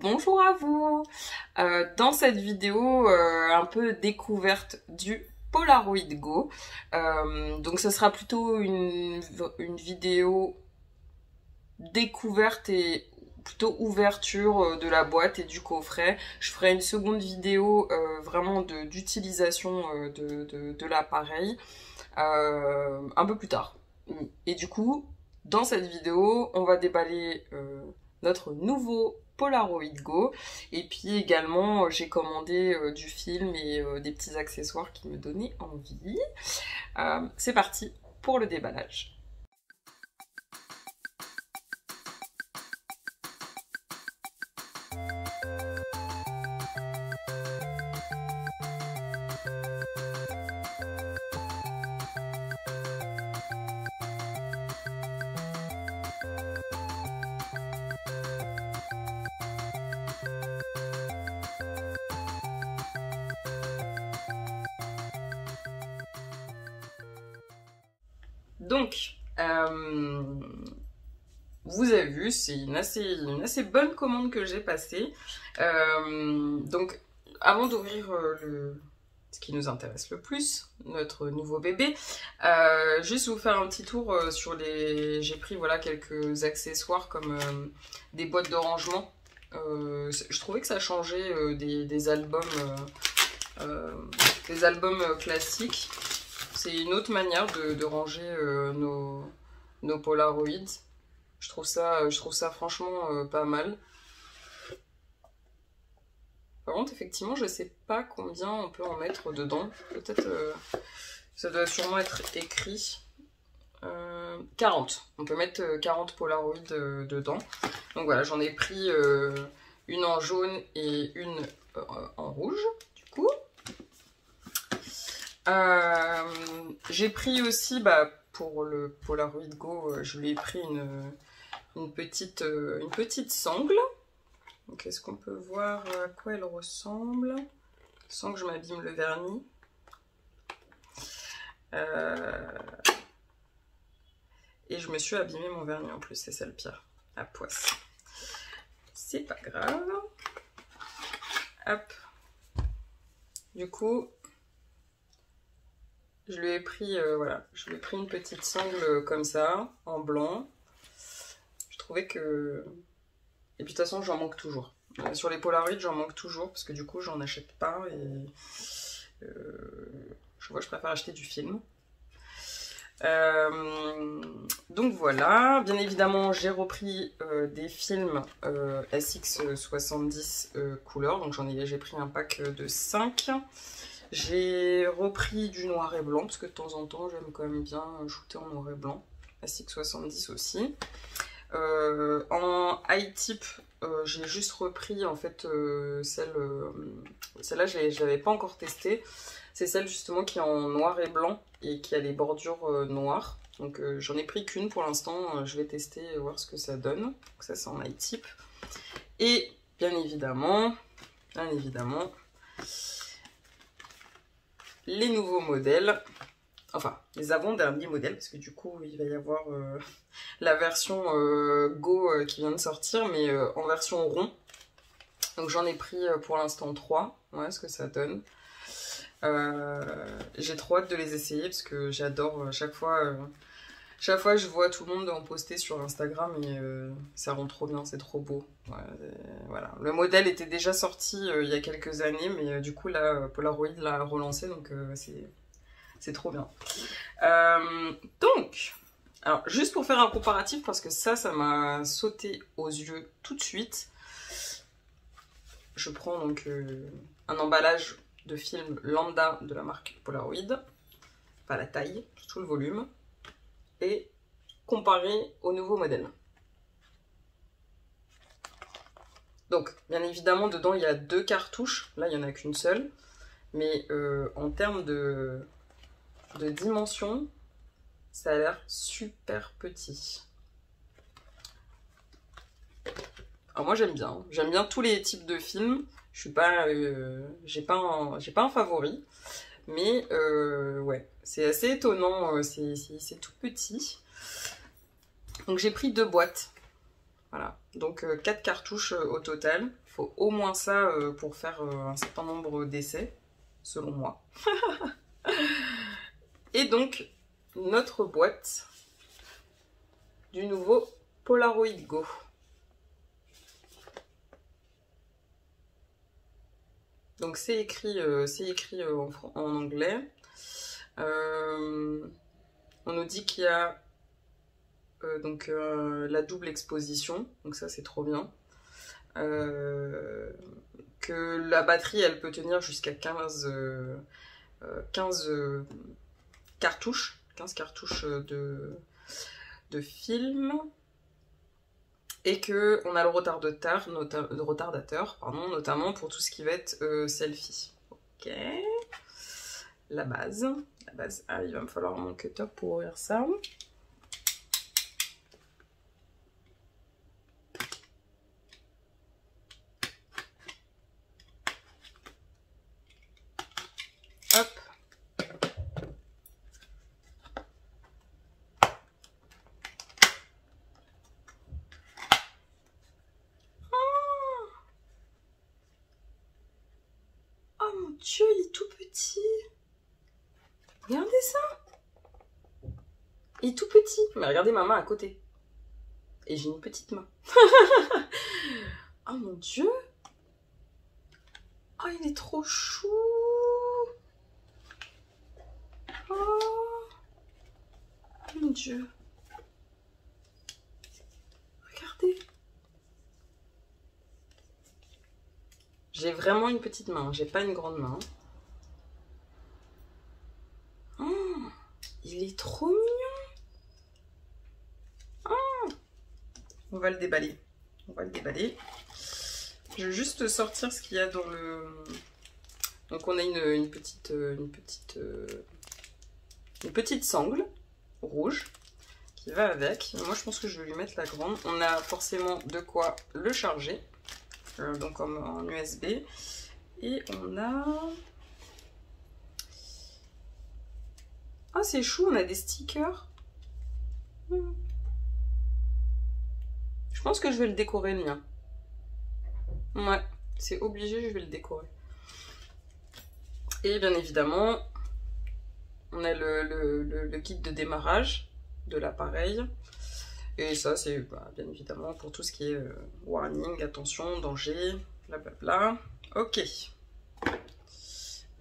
Bonjour à vous. Dans cette vidéo un peu découverte du Polaroid Go, donc ce sera plutôt une vidéo découverte et plutôt ouverture de la boîte et du coffret. Je ferai une seconde vidéo vraiment d'utilisation de l'appareil un peu plus tard. Et du coup, dans cette vidéo, on va déballer notre nouveau Polaroid Go, et puis également j'ai commandé du film et des petits accessoires qui me donnaient envie. C'est parti pour le déballage. Donc, vous avez vu, c'est une assez bonne commande que j'ai passée. Donc, avant d'ouvrir ce qui nous intéresse le plus, notre nouveau bébé, juste vous faire un petit tour sur les... J'ai pris voilà, quelques accessoires comme des boîtes de rangement. Je trouvais que ça changeait des albums classiques. C'est une autre manière de ranger nos Polaroids. Je trouve ça franchement pas mal. Par contre, effectivement, je sais pas combien on peut en mettre dedans. Peut-être, ça doit sûrement être écrit. 40. On peut mettre 40 Polaroids dedans. Donc voilà, j'en ai pris une en jaune et une en rouge, du coup. J'ai pris aussi, pour le Polaroid Go, je lui ai pris une petite sangle. Donc est-ce qu'on peut voir à quoi elle ressemble sans que je m'abîme le vernis. Et je me suis abîmé mon vernis en plus, c'est ça le pire. À poisse. C'est pas grave. Hop. Du coup, je lui ai pris, voilà, je lui ai pris une petite sangle comme ça, en blanc. Je trouvais que... Et puis de toute façon, j'en manque toujours. Sur les Polaroids, j'en manque toujours, parce que du coup, j'en achète pas. Et je préfère acheter du film. Donc voilà, bien évidemment, j'ai repris des films SX70 couleur. Donc j'ai pris un pack de 5. J'ai repris du noir et blanc, parce que de temps en temps, j'aime quand même bien shooter en noir et blanc. SX70 aussi. En high tip, j'ai juste repris en fait celle-là, je l'avais pas encore testée. C'est celle justement qui est en noir et blanc et qui a les bordures noires. Donc j'en ai pris qu'une pour l'instant, je vais tester et voir ce que ça donne. Donc ça c'est en high tip. Et bien évidemment, les nouveaux modèles, enfin les avant-derniers modèles, parce que du coup il va y avoir la version Go qui vient de sortir, mais en version rond. Donc j'en ai pris pour l'instant 3, voilà ce que ça donne. J'ai trop hâte de les essayer parce que j'adore chaque fois je vois tout le monde en poster sur Instagram et ça rend trop bien, c'est trop beau. Voilà. Le modèle était déjà sorti il y a quelques années, mais du coup là Polaroid l'a relancé, donc c'est trop bien. Donc, alors juste pour faire un comparatif, parce que ça m'a sauté aux yeux tout de suite. Je prends donc un emballage de film lambda de la marque Polaroid, pas la taille, tout le volume, et comparé au nouveau modèle. Donc, bien évidemment, dedans il y a 2 cartouches, là il n'y en a qu'une seule, mais en termes de dimension, ça a l'air super petit. Alors moi j'aime bien tous les types de films. Je suis pas, j'ai pas un favori, mais ouais, c'est assez étonnant, c'est tout petit. Donc j'ai pris 2 boîtes, voilà, donc 4 cartouches au total. faut au moins ça pour faire un certain nombre d'essais, selon moi. Et donc, notre boîte du nouveau Polaroid Go. Donc c'est écrit en anglais. On nous dit qu'il y a la double exposition, donc ça c'est trop bien. Que la batterie elle peut tenir jusqu'à 15 cartouches, 15 cartouches de film. Et qu'on a le retardateur, notamment pour tout ce qui va être selfie. Ok. La base. Ah, il va me falloir mon cutter pour ouvrir ça. Hop. Dieu, il est tout petit. Regardez ça. Il est tout petit. Mais regardez ma main à côté. Et j'ai une petite main. Oh mon Dieu. Oh, il est trop chou. Oh mon Dieu. Regardez. J'ai vraiment une petite main, j'ai pas une grande main. Oh, il est trop mignon. Oh, on va le déballer. Je vais juste sortir ce qu'il y a dans le... Donc on a une petite sangle rouge qui va avec. Moi je pense que je vais lui mettre la grande. On a forcément de quoi le charger. Donc en USB, et on a... Ah c'est chou, on a des stickers. Je pense que je vais le décorer le mien. Ouais, c'est obligé, je vais le décorer. Et bien évidemment, on a le guide de démarrage de l'appareil. Et ça, c'est bien évidemment pour tout ce qui est warning, attention, danger, blablabla. Ok.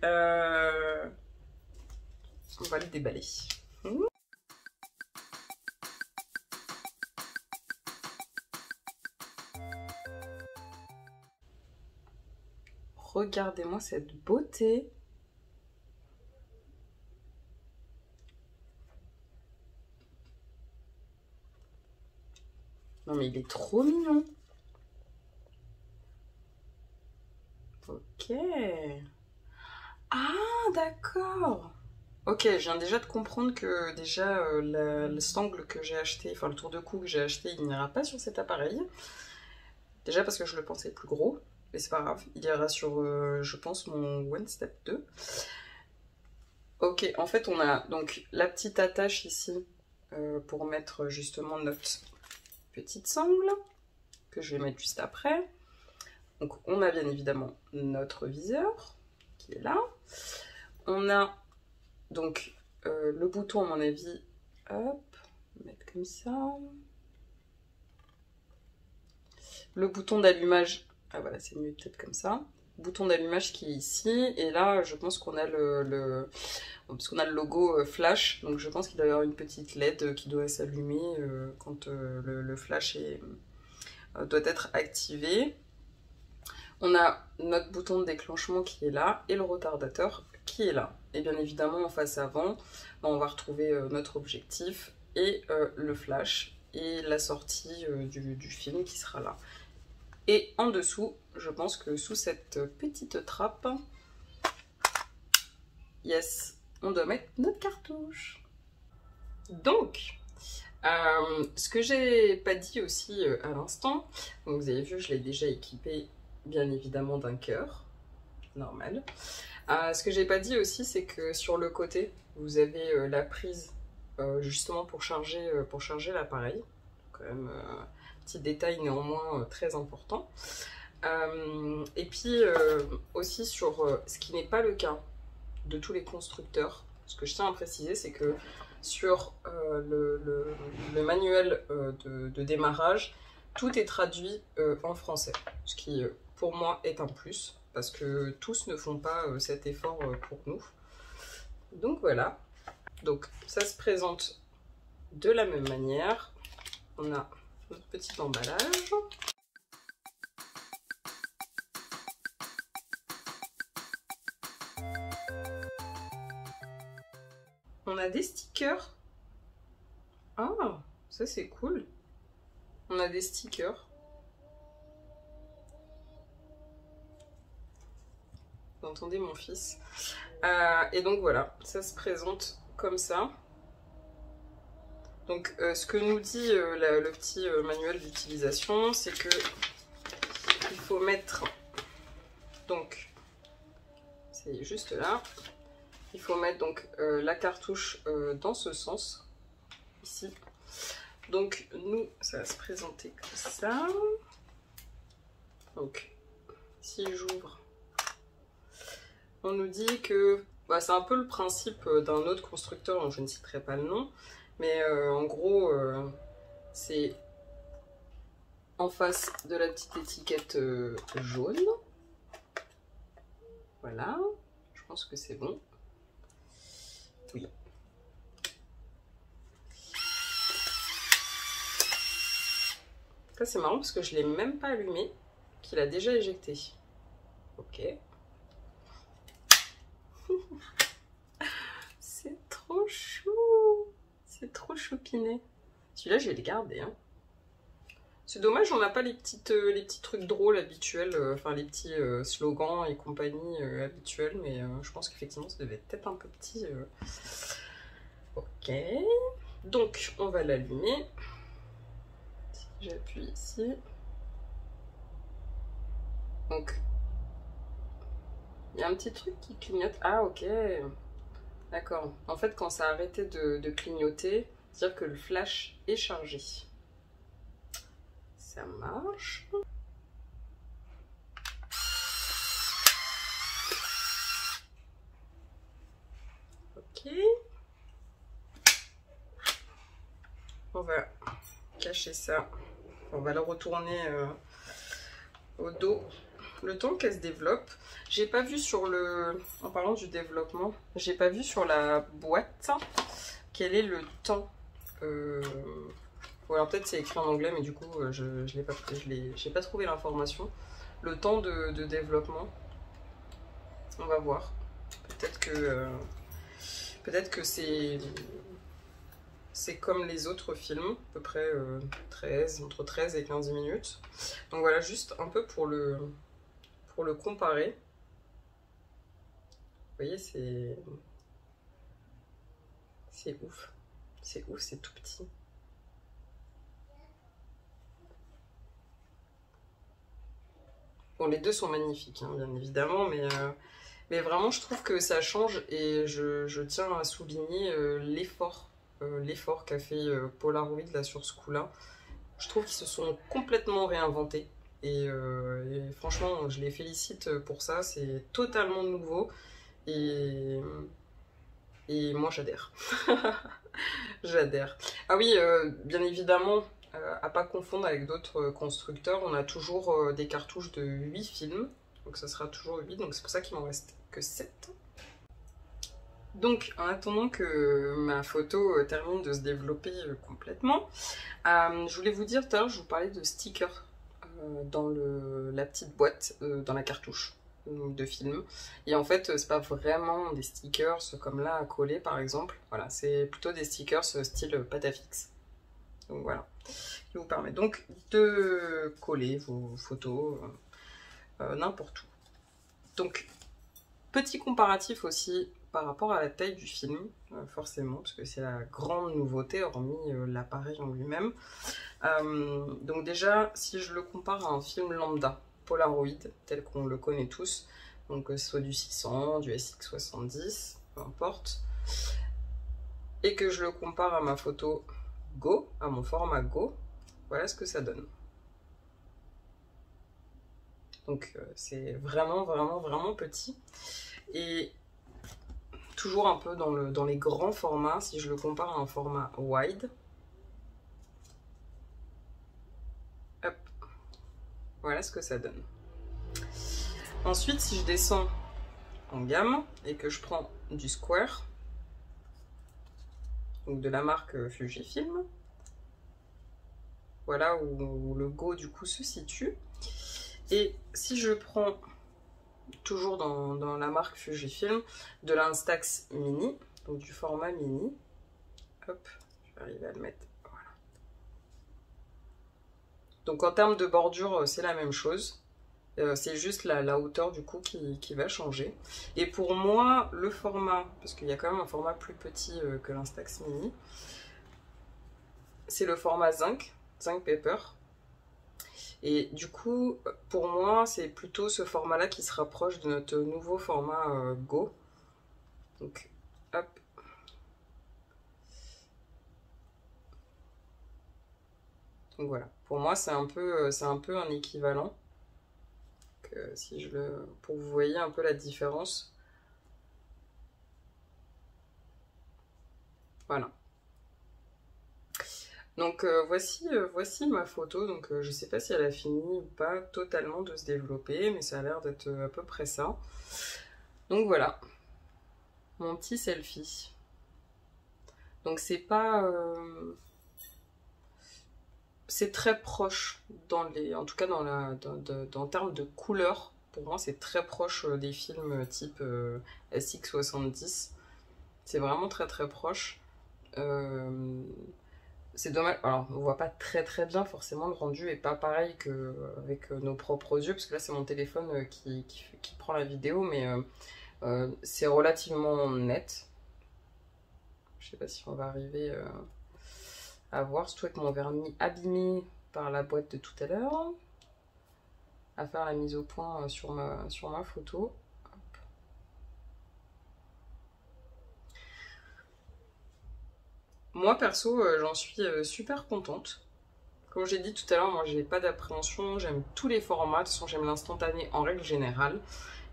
On va le déballer. Regardez-moi cette beauté. Non mais il est trop mignon. Ok. Ah d'accord. Ok, je viens déjà de comprendre que déjà le sangle que j'ai acheté, enfin le tour de cou que j'ai acheté, il n'ira pas sur cet appareil. Déjà parce que je le pensais plus gros, mais c'est pas grave. Il ira sur, je pense, mon One Step 2. Ok, en fait on a donc la petite attache ici pour mettre justement notre petite sangle que je vais mettre juste après. Donc on a bien évidemment notre viseur qui est là. On a donc le bouton à mon avis, hop, mettre comme ça. Le bouton d'allumage, ah voilà c'est mieux peut-être comme ça. Bouton d'allumage qui est ici, et là je pense qu'on a parce qu'on a le logo flash, donc je pense qu'il doit y avoir une petite LED qui doit s'allumer quand le flash doit être activé. On a notre bouton de déclenchement qui est là, et le retardateur qui est là. Et bien évidemment en face avant, on va retrouver notre objectif, et le flash, et la sortie du film qui sera là. Et en dessous, je pense que sous cette petite trappe, yes, on doit mettre notre cartouche. Donc, ce que j'ai pas dit aussi à l'instant, vous avez vu, je l'ai déjà équipé bien évidemment d'un cœur, normal. Ce que j'ai pas dit aussi, c'est que sur le côté, vous avez la prise justement pour charger l'appareil. Quand même, petit détail néanmoins très important. Et puis aussi sur ce qui n'est pas le cas de tous les constructeurs, ce que je tiens à préciser, c'est que sur le manuel de démarrage, tout est traduit en français, ce qui pour moi est un plus, parce que tous ne font pas cet effort pour nous. Donc voilà, donc ça se présente de la même manière. On a notre petit emballage. On a des stickers. Ah, ça c'est cool. On a des stickers. Vous entendez mon fils. Et donc voilà, ça se présente comme ça. Donc ce que nous dit le petit manuel d'utilisation, c'est que il faut mettre, donc c'est juste là, il faut mettre donc la cartouche dans ce sens, ici. Donc nous, ça va se présenter comme ça. Donc si j'ouvre, on nous dit que bah, c'est un peu le principe d'un autre constructeur dont je ne citerai pas le nom, mais en gros c'est en face de la petite étiquette jaune. Voilà, je pense que c'est bon. Oui. Ça c'est marrant parce que je ne l'ai même pas allumé, qu'il a déjà éjecté. Ok. C'est trop chou. C'est trop choupiné. Celui-là, je vais le garder. Hein. C'est dommage, on n'a pas les petits trucs drôles habituels, enfin les petits slogans et compagnie habituels, mais je pense qu'effectivement, ça devait être un peu petit. Ok. Donc, on va l'allumer. J'appuie ici. Donc, il y a un petit truc qui clignote. Ah, ok. D'accord. En fait, quand ça a arrêté de clignoter, c'est-à-dire que le flash est chargé. Ça marche. Ok. On va cacher ça. On va le retourner au dos. Le temps qu'elle se développe. J'ai pas vu sur le... En parlant du développement, j'ai pas vu sur la boîte quel est le temps. Ou alors peut-être c'est écrit en anglais, mais du coup je j'ai pas trouvé l'information. Le temps de développement. On va voir. Peut-être que c'est comme les autres films, à peu près entre 13 et 15 minutes. Donc voilà, juste un peu pour le comparer. Vous voyez, c'est ouf. C'est ouf, c'est tout petit. Bon, les deux sont magnifiques, hein, bien évidemment, mais vraiment, je trouve que ça change et je tiens à souligner l'effort qu'a fait Polaroid là, sur ce coup-là. Je trouve qu'ils se sont complètement réinventés. Et franchement, je les félicite pour ça. C'est totalement nouveau. Et moi, j'adhère. J'adhère. Ah oui, bien évidemment, à pas confondre avec d'autres constructeurs, on a toujours des cartouches de 8 films. Donc ça sera toujours 8, donc c'est pour ça qu'il m'en reste que 7. Donc, en attendant que ma photo termine de se développer complètement, je voulais vous dire, tout à l'heure, je vous parlais de stickers dans la petite boîte, dans la cartouche de film. Et en fait, c'est pas vraiment des stickers comme là à coller, par exemple. Voilà, c'est plutôt des stickers style pâte à fixe. Donc voilà, qui vous permet donc de coller vos photos n'importe où. Donc, petit comparatif aussi par rapport à la taille du film, forcément, parce que c'est la grande nouveauté, hormis l'appareil en lui-même. Donc déjà, si je le compare à un film lambda, Polaroid, tel qu'on le connaît tous, donc que ce soit du 600, du SX70, peu importe, et que je le compare à ma photo Go, à mon format Go, voilà ce que ça donne. Donc c'est vraiment, vraiment, vraiment petit. Et toujours un peu dans les grands formats, si je le compare à un format wide. Hop. Voilà ce que ça donne. Ensuite, si je descends en gamme et que je prends du square, donc de la marque Fujifilm, voilà où le Go du coup se situe. Et si je prends toujours dans la marque Fujifilm de l'Instax Mini, donc du format mini, hop, je vais arriver à le mettre, voilà. Donc en termes de bordure, c'est la même chose. C'est juste la hauteur du coup qui va changer. Et pour moi, le format, parce qu'il y a quand même un format plus petit que l'Instax Mini, c'est le format Zinc Paper. Et du coup, pour moi, c'est plutôt ce format-là qui se rapproche de notre nouveau format Go. Donc, hop. Donc voilà, pour moi, c'est un peu un équivalent. Si je le, pour que vous voyez un peu la différence. Voilà. Donc voici ma photo. Donc je sais pas si elle a fini ou pas totalement de se développer, mais ça a l'air d'être à peu près ça. Donc voilà, mon petit selfie. Donc c'est pas... c'est très proche, en tout cas en termes de couleur. Pour moi, c'est très proche des films type SX70. C'est vraiment très très proche. C'est dommage, alors on voit pas très très bien, forcément le rendu est pas pareil qu'avec nos propres yeux, parce que là c'est mon téléphone qui prend la vidéo, mais c'est relativement net. Je sais pas si on va arriver à voir, surtout avec mon vernis abîmé par la boîte de tout à l'heure, à faire la mise au point sur ma photo. Moi perso, j'en suis super contente. Comme j'ai dit tout à l'heure, moi j'ai pas d'appréhension, j'aime tous les formats, de toute façon j'aime l'instantané en règle générale.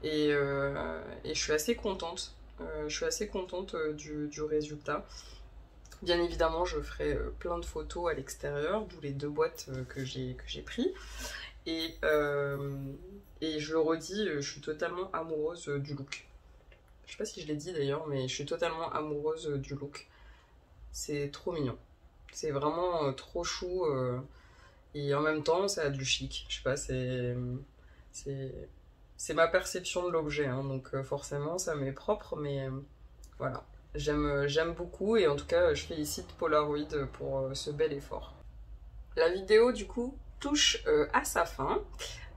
Et je suis assez contente. Du résultat. Bien évidemment, je ferai plein de photos à l'extérieur, d'où les 2 boîtes que j'ai pris. Et je le redis, je suis totalement amoureuse du look. Je sais pas si je l'ai dit d'ailleurs, mais je suis totalement amoureuse du look. C'est trop mignon. C'est vraiment trop chou. Et en même temps, ça a du chic. Je sais pas, c'est ma perception de l'objet, hein, donc forcément ça m'est propre, mais voilà. J'aime beaucoup et en tout cas je félicite Polaroid pour ce bel effort. La vidéo du coup touche à sa fin.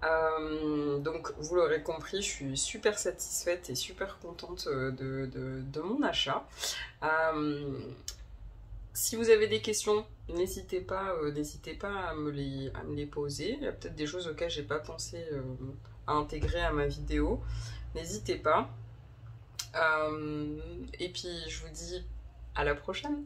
Donc vous l'aurez compris, je suis super satisfaite et super contente de mon achat. Si vous avez des questions, n'hésitez pas à me les poser. Il y a peut-être des choses auxquelles j'ai pas pensé à intégrer à ma vidéo. N'hésitez pas. Et puis je vous dis à la prochaine.